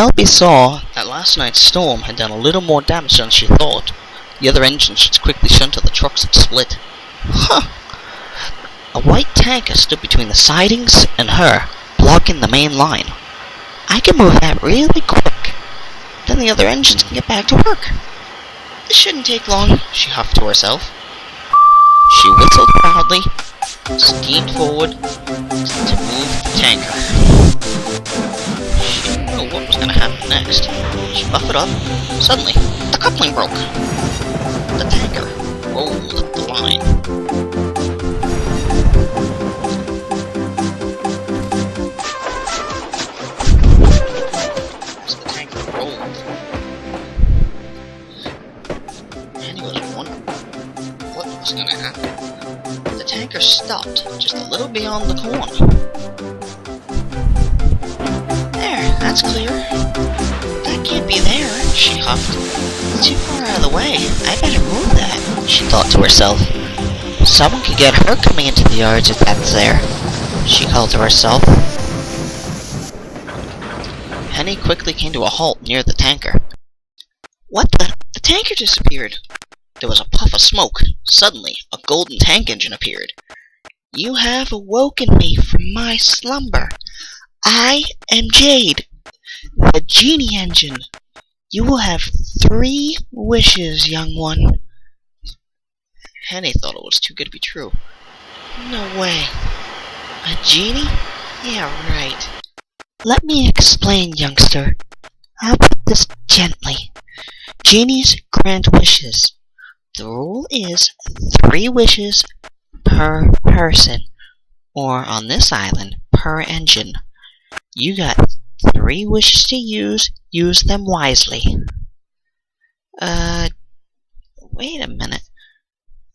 Penelope saw that last night's storm had done a little more damage than she thought. The other engines just quickly shunted the trucks had split. Huh! A white tanker stood between the sidings and her, blocking the main line. I can move that really quick. Then the other engines can get back to work. This shouldn't take long, she huffed to herself. She whistled proudly, steamed forward to move the tanker. She didn't know what was going to happen next. She buffered up. Suddenly, the coupling broke. The tanker rolled up the line. As the tanker rolled, Annie was wondering what was going to happen. The tanker stopped just a little beyond the corner. There, that's clear. That can't be there, she huffed. It's too far out of the way. I better move that, she thought to herself. Someone could get her coming into the yards if that's there, she called to herself. Penny quickly came to a halt near the tanker. What the? The tanker disappeared. There was a puff of smoke. Suddenly, a golden tank engine appeared. You have awoken me from my slumber. I am Jade, the genie engine. You will have 3 wishes, young one. Penny thought it was too good to be true. No way. A genie? Yeah, right. Let me explain, youngster. I'll put this gently. Genies grant wishes. The rule is 3 wishes per person, or on this island, per engine. You got 3 wishes to use them wisely. Wait a minute.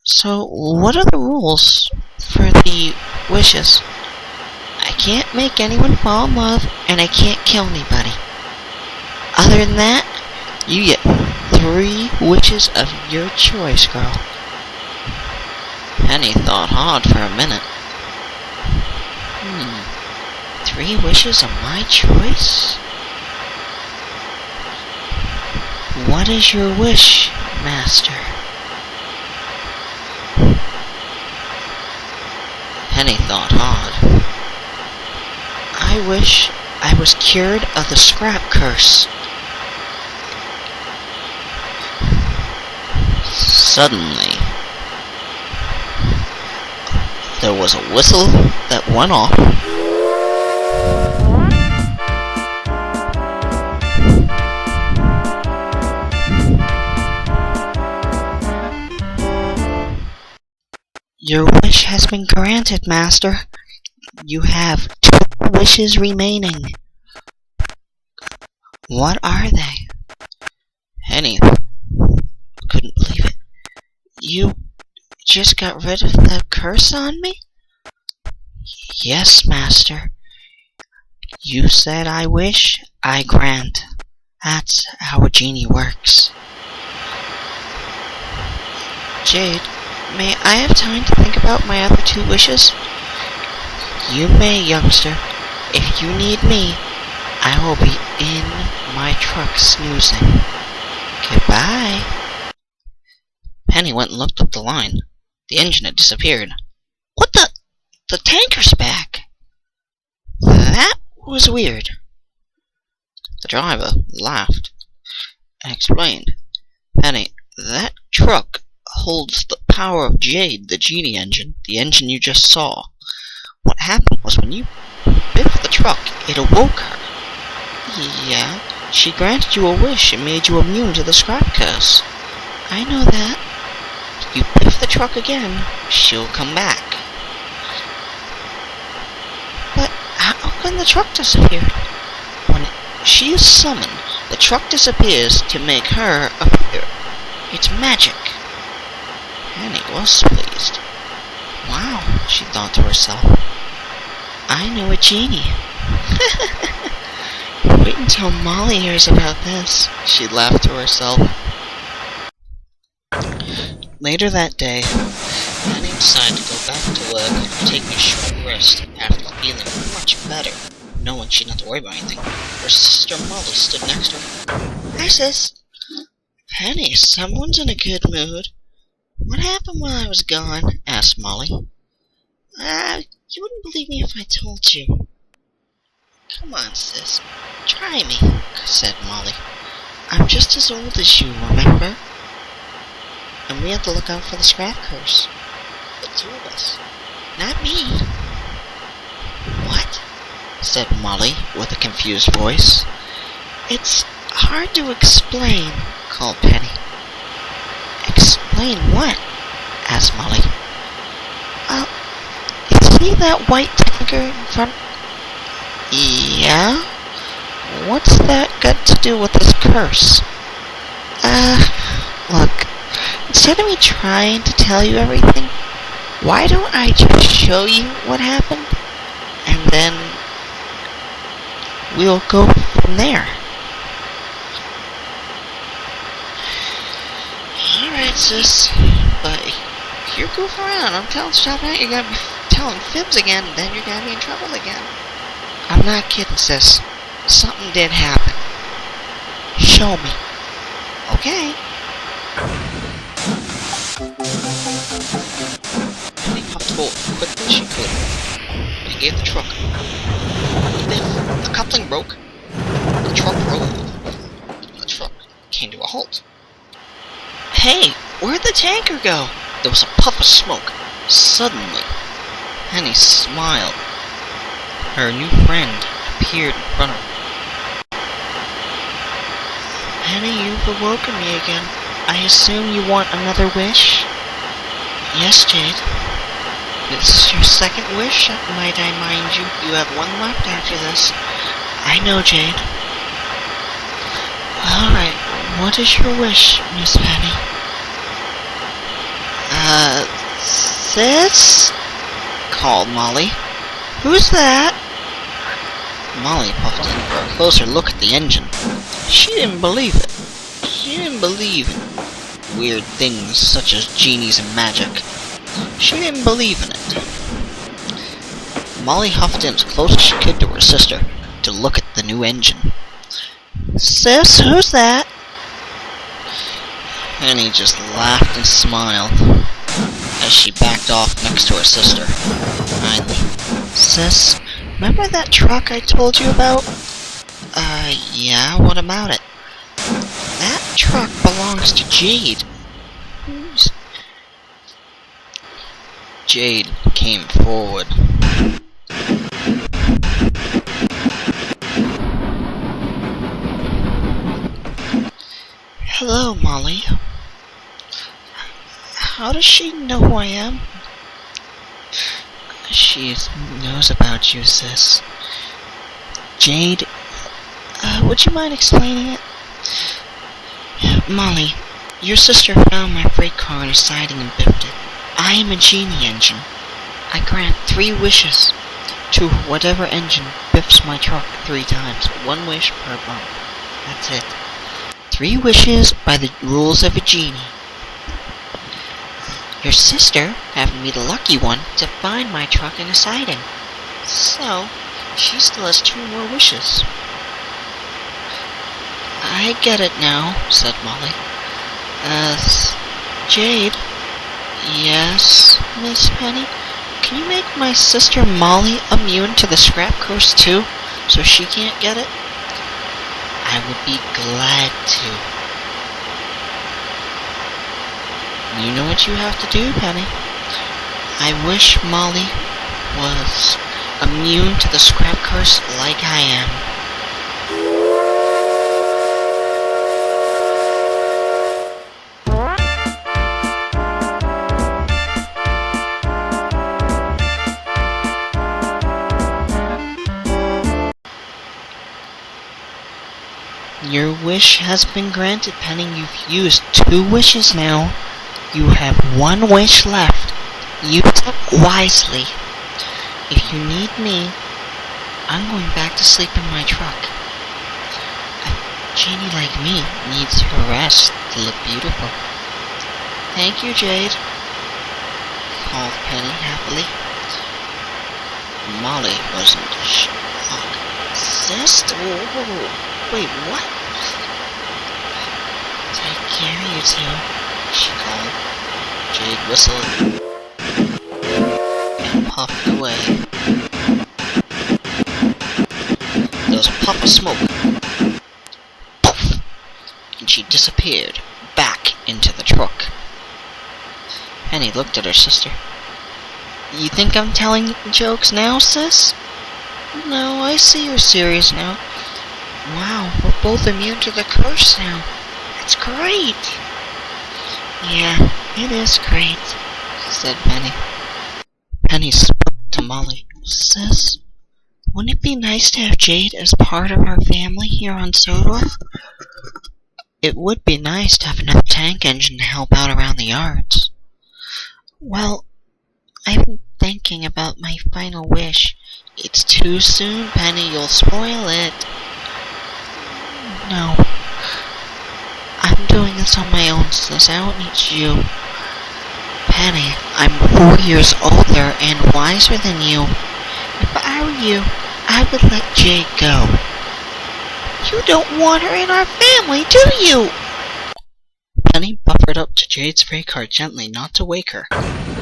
So, what are the rules for the wishes? I can't make anyone fall in love, and I can't kill anybody. Other than that, you get 3 wishes of your choice, girl. Penny thought hard for a minute. 3 wishes of my choice? What is your wish, master? Penny thought hard. I wish I was cured of the scrap curse. Suddenly, there was a whistle that went off. Your wish has been granted, master. You have 2 wishes remaining. What are they? Penny couldn't believe it. You just got rid of the curse on me? Yes, master. You said I wish, I grant. That's how a genie works. Jade, may I have time to think about my other 2 wishes? You may, youngster. If you need me, I will be in my truck snoozing. Goodbye. Penny went and looked up the line. The engine had disappeared. What the? The tanker's back. That was weird. The driver laughed and explained. Penny, that truck holds the power of Jade, the genie engine, the engine you just saw. What happened was when you biffed the truck, it awoke her. Yeah, she granted you a wish and made you immune to the scrap curse. I know that. You biff the truck again, she'll come back. But how can the truck disappear? When she is summoned, the truck disappears to make her appear. It's magic. Penny was pleased. Wow, she thought to herself. I know a genie. Wait until Molly hears about this, she laughed to herself. Later that day, Penny decided to go back to work and take a short rest after feeling much better. knowing she'd not to worry about anything. Her sister Molly stood next to her. Hi, sis. Penny, someone's in a good mood. What happened while I was gone? Asked Molly. You wouldn't believe me if I told you. Come on, sis. Try me, said Molly. I'm just as old as you, remember? And we have to look out for the scrap curse. The two of us. Not me. What? Said Molly with a confused voice. It's hard to explain, called Penny. Explain what? Asked Molly. You see that white tanker in front? Yeah? What's that got to do with this curse? Look, instead of me trying to tell you everything, why don't I just show you what happened? And then we'll go from there. Alright, sis. But if you're goofing around, I'm telling stop now, you're gonna be telling fibs again, then you're gonna be in trouble again. I'm not kidding, sis. Something did happen. Show me. Okay. Penny puffed forward quickly as she could and gave the truck. Biff, the coupling broke. The truck rolled. The truck came to a halt. Hey, where'd the tanker go? There was a puff of smoke. Suddenly, Penny smiled. Her new friend appeared in front of her. Penny, you've awoken me again. I assume you want another wish? Yes, Jade. This is your second wish, might I mind you. You have one left after this. I know, Jade. Alright, what is your wish, Miss Penny? Sis? Called Molly. Who's that? Molly puffed in for a closer look at the engine. She didn't believe it. She didn't believe in weird things such as genies and magic. She didn't believe in it. Molly huffed in as close as she could to her sister to look at the new engine. Sis, who's that? Penny just laughed and smiled as she backed off next to her sister. Finally, sis, remember that truck I told you about? Yeah, what about it? That truck belongs to Jade. Jade came forward. Hello, Molly. How does she know who I am? She knows about you, sis. Jade, would you mind explaining it? Molly, your sister found my freight car in a siding and biffed it. I am a genie engine. I grant 3 wishes to whatever engine biffs my truck 3 times. 1 wish per bump. That's it. 3 wishes by the rules of a genie. Your sister happened to be the lucky one to find my truck in a siding. So, she still has 2 more wishes. I get it now, said Molly. Jade? Yes, Miss Penny? Can you make my sister Molly immune to the scrap curse too, so she can't get it? I would be glad to. You know what you have to do, Penny. I wish Molly was immune to the scrap curse like I am. Your wish has been granted, Penny. You've used 2 wishes now. You have 1 wish left. Use it wisely. If you need me, I'm going back to sleep in my truck. A genie like me needs your rest to look beautiful. Thank you, Jade, called Penny happily. Molly wasn't shocked. Sister? Whoa. Wait, what? Take care of you two, she called. Jade whistled and puffed away. There was a puff of smoke. Poof! And she disappeared back into the truck. Penny looked at her sister. You think I'm telling jokes now, sis? No, I see you're serious now. Wow, we're both immune to the curse now. That's great. Yeah, it is great, said Penny. Penny spoke to Molly. Sis, wouldn't it be nice to have Jade as part of our family here on Sodor? It would be nice to have another tank engine to help out around the yards. Well, I've been thinking about my final wish. It's too soon, Penny. You'll spoil it. No. I'm doing this on my own, sis. I don't need you. Penny, I'm 4 years older and wiser than you. If I were you, I would let Jade go. You don't want her in our family, do you? Penny buffered up to Jade's freight car gently not to wake her,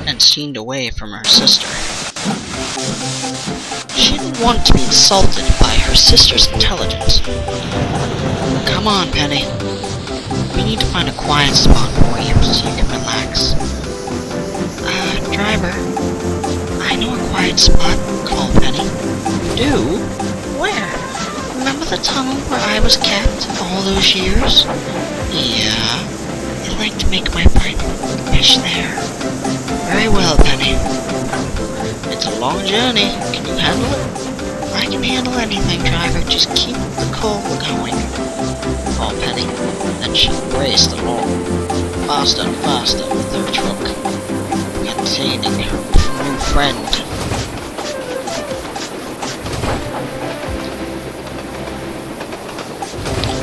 and leaned away from her sister. She didn't want to be insulted by her sister's intelligence. Come on, Penny. We need to find a quiet spot for you so you can relax. Driver, I know a quiet spot, called Penny. Do? Where? Remember the tunnel where I was kept all those years? Yeah. I'd like to make my final wish there. Very well, Penny. It's a long journey. Can you handle it? I can handle anything, driver. Just keep the coal going. Oh, Penny. Then she raced along, faster and faster with her truck, containing her new friend.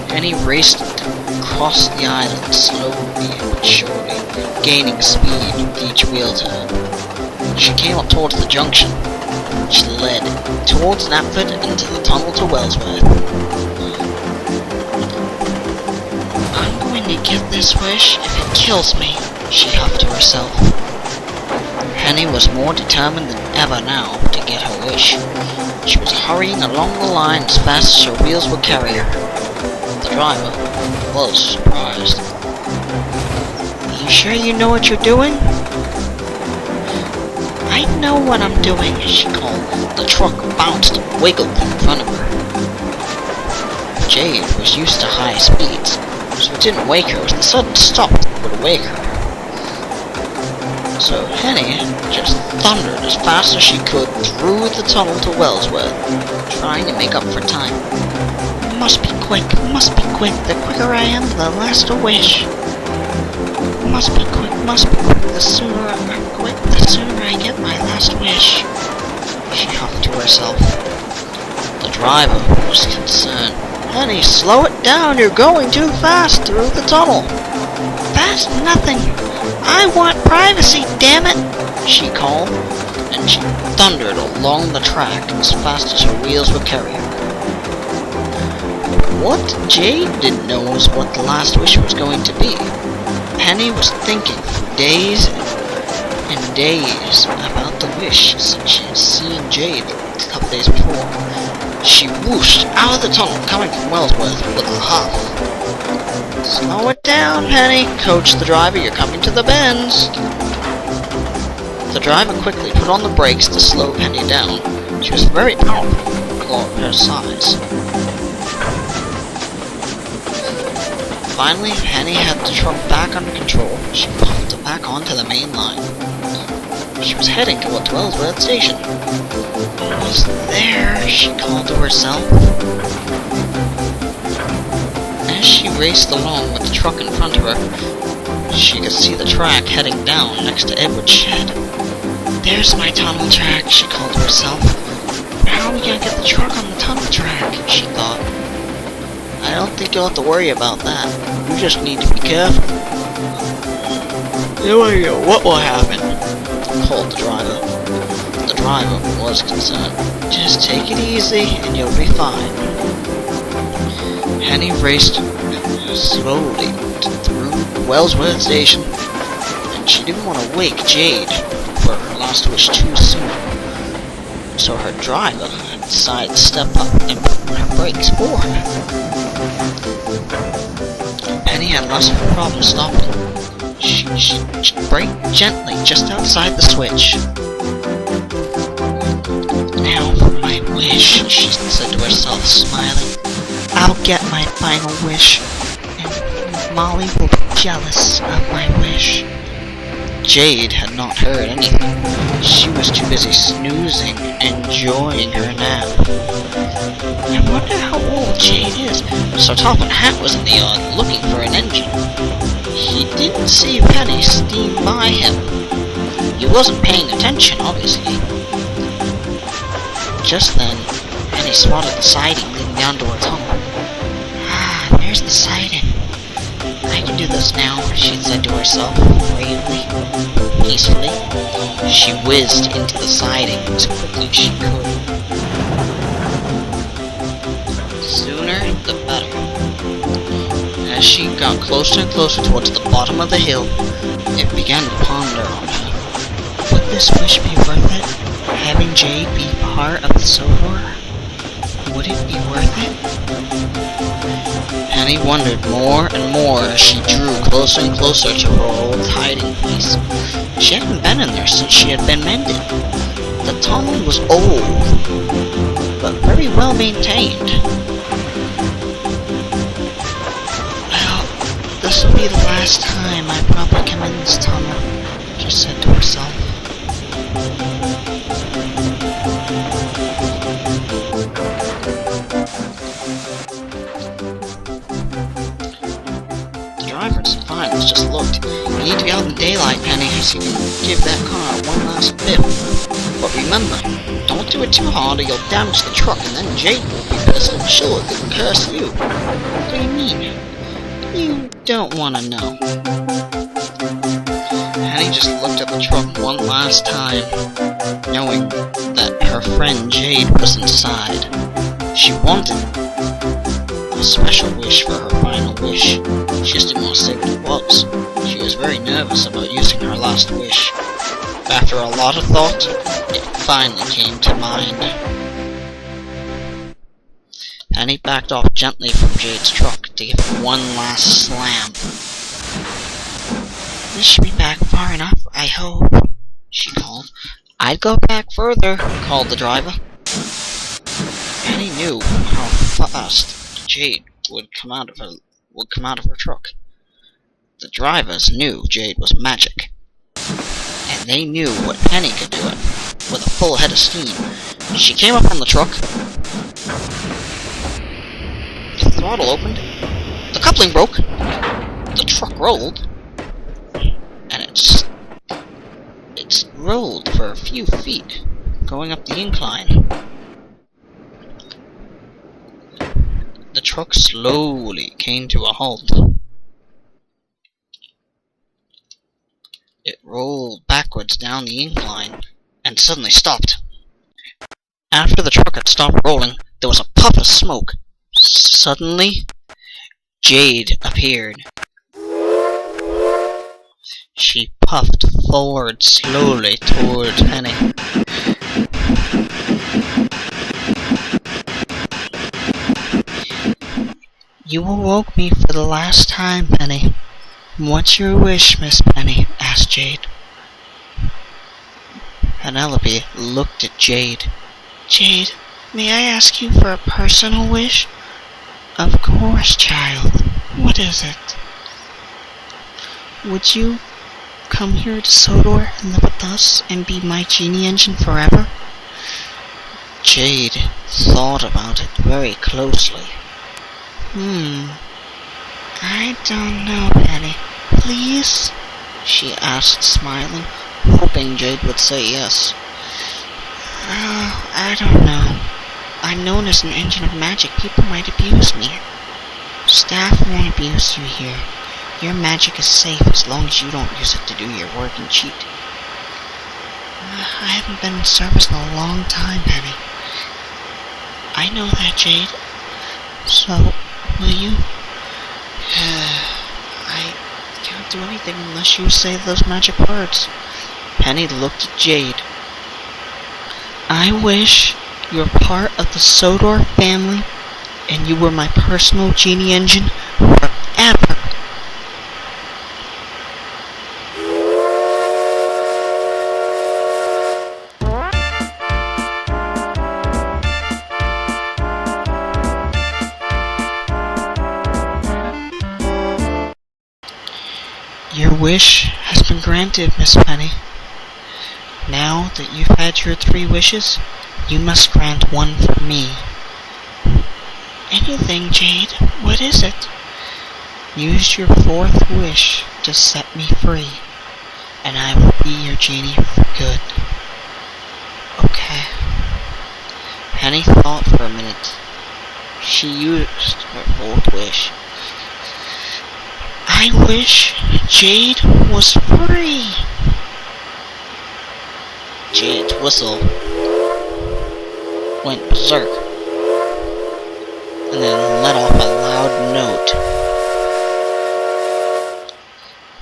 Penny raced across the island slowly but surely, gaining speed with each wheel turn. She came up towards the junction, which led towards Knapford into the tunnel to Wellsworth. I'm going to get this wish if it kills me, she huffed to herself. Penny was more determined than ever now to get her wish. She was hurrying along the line as fast as her wheels would carry her. The driver was surprised. You sure you know what you're doing? I know what I'm doing, she called. The truck bounced and wiggled in front of her. Jade was used to high speeds, so it didn't wake her as the sudden stop would wake her. So Penny just thundered as fast as she could through the tunnel to Wellsworth, trying to make up for time. Must be quick, must be quick. The quicker I am, the less to wish. Must be quick, the sooner I get my last wish, she huffed to herself. The driver was concerned. Honey, slow it down, you're going too fast through the tunnel. Fast nothing. I want privacy, damn it, she called, and she thundered along the track as fast as her wheels would carry her. What Jade didn't know was what the last wish was going to be. Penny was thinking for days and days about the wish since she had seen Jade a couple days before. She whooshed out of the tunnel coming from Wellsworth with a huff. Slow it down, Penny, coached the driver, you're coming to the bends. The driver quickly put on the brakes to slow Penny down. She was very powerful for her size. Finally, Penny had the truck back under control. She puffed it back onto the main line. She was heading towards Wellsworth Station. Almost there, she called to herself. As she raced along with the truck in front of her, she could see the track heading down next to Edward's shed. There's my tunnel track, she called to herself. How are we gonna get the truck on the tunnel track, she thought. I don't think you'll have to worry about that. You just need to be careful. What will happen? Called the driver. The driver was concerned. Just take it easy and you'll be fine. Penny raced slowly through Wellsworth Station, and she didn't want to wake Jade for her last wish too soon. So her driver decided to step up and put her brakes for her. Penny had lots of problems stopping. She braked gently just outside the switch. Now for my wish, she said to herself, smiling. I'll get my final wish, and Molly will be jealous of my wish. Jade had not heard anything. She was too busy snoozing, enjoying her nap. I wonder how old Jade is. Sir Topham Hatt was in the yard looking for an engine. He didn't see Penny steam by him. He wasn't paying attention, obviously. Just then, Penny spotted the siding leading down to a tunnel. Ah, there's the siding. I can do this now, she said to herself, bravely, peacefully. She whizzed into the siding as quickly as she could. Sooner the better. As she got closer and closer towards the bottom of the hill, it began to ponder on her. Would this wish be worth it? Having Jade be part of the Sodor? Would it be worth it? Penny wondered more and more as she drew closer and closer to her old hiding place. She hadn't been in there since she had been mended. The tunnel was old, but very well maintained. Well, this will be the last time I probably come in this tunnel, she said to herself. The driver at Finalizing just looked. You need to be out in the daylight, Penny, so you can give that car one last bit. But remember, don't do it too hard or you'll damage the truck, and then Jade will be pissed and she'll curse you. What do you mean? You don't want to know. Penny just looked at the truck one last time, knowing that her friend Jade was inside. She wanted a special wish for her final wish. She just didn't want to say what it was. She was very nervous about using her last wish. But after a lot of thought, it finally came to mind. Penny backed off gently from Jade's truck to give it one last slam. This should be back far enough, I hope, she called. I'd go back further, called the driver. Penny knew how fast Jade would come out of her truck. The drivers knew Jade was magic, and they knew what Penny could do it with a full head of steam. She came up on the truck. The throttle opened. The coupling broke. The truck rolled. And it's rolled for a few feet, going up the incline. The truck slowly came to a halt. It rolled backwards down the incline, and suddenly stopped. After the truck had stopped rolling, there was a puff of smoke. Suddenly, Jade appeared. She puffed forward slowly toward Penny. You awoke me for the last time, Penny. What's your wish, Miss Penny? Asked Jade. Penelope looked at Jade. Jade, may I ask you for a personal wish? Of course, child. What is it? Would you come here to Sodor and live with us and be my genie engine forever? Jade thought about it very closely. I don't know, Penny. Please? She asked, smiling, hoping Jade would say yes. Oh, I don't know. I'm known as an engine of magic. People might abuse me. Staff won't abuse you here. Your magic is safe as long as you don't use it to do your work and cheat. I haven't been in service in a long time, Penny. I know that, Jade. So, will you? I can't do anything unless you say those magic words. Penny looked at Jade. I wish you were part of the Sodor family and you were my personal genie engine forever. Your wish has been granted, Miss Penny. Now that you've had your 3 wishes, you must grant one for me. Anything, Jade. What is it? Use your 4th wish to set me free, and I will be your genie for good. Okay. Penny thought for a minute. She used her 4th wish. I wish Jade was free. Jade's whistle went berserk and then let off a loud note.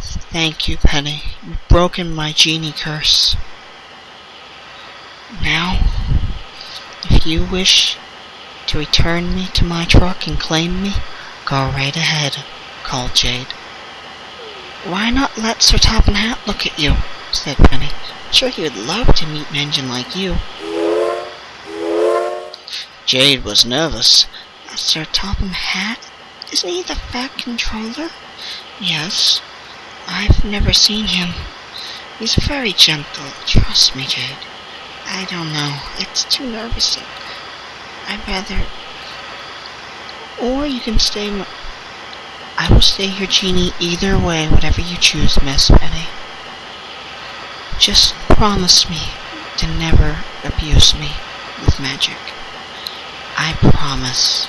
Thank you, Penny. You've broken my genie curse. Now, if you wish to return me to my truck and claim me, go right ahead, called Jade. Why not let Sir Topham Hatt look at you? Said Penny. Sure, he would love to meet an engine like you. Jade was nervous. Sir Topham Hatt? Isn't he the Fat Controller? Yes. I've never seen him. He's very gentle. Trust me, Jade. I don't know. It's too nervous. I'd rather... Or you can stay... I will stay your genie either way, whatever you choose, Miss Penny. Just promise me to never abuse me with magic. I promise.